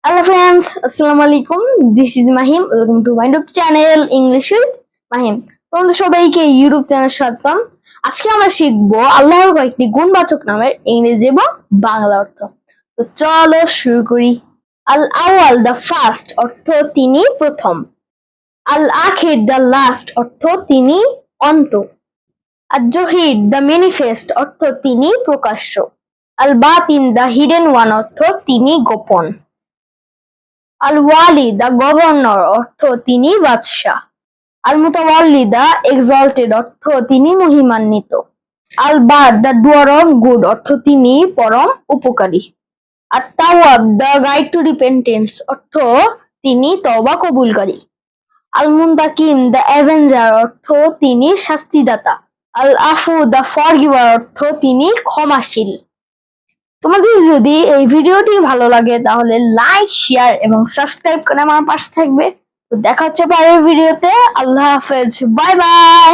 Hello friends, Assalamu alaikum. This is Mahim. Welcome to my YouTube channel English with Mahim. তোমাদের সবাইকে YouTube channel স্বাগতম। আজকে আমরা শিখবো আল্লাহর কয়েকটি গুণবাচক নামের ইংরেজি এবং বাংলা অর্থ। তো চলো শুরু করি। আল আওয়াল দ্য ফার্স্ট অর্থ তিনি প্রথম। আল আখির দ্য লাস্ট অর্থ তিনি অন্ত। আল জহির দ্য ম্যানিফেস্ট অর্থ তিনি প্রকাশ্য। আল বাতিন দ্য হিডেন ওয়ান অর্থ তিনি গোপন। আল ওয়ালি দ্য গভর্নর অর্থ তিনি বাদশাহ। আল মুতাওয়াল্লি দ্য এক্সalted অর্থ তিনি মহিমান্বিত। আল বার দ্য ডুয়ার অফ গুড অর্থ তিনি পরম উপকারী। আর Tawab the guide to repentance অর্থ তিনি তওবা কবুলকারী। আল মুনতাকিম দ্য অ্যাভেঞ্জার অর্থ তিনি শাস্তিদাতা। আল আফু দ্য ফরগিভার অর্থ তিনি ক্ষমাশীল। তোমাদের যদি এই ভিডিওটি ভালো লাগে তাহলে লাইক, শেয়ার এবং সাবস্ক্রাইব করে আমার পাশে থাকবে। তো দেখা হচ্ছে পরের ভিডিওতে। আল্লাহ হাফেজ, বাই বাই।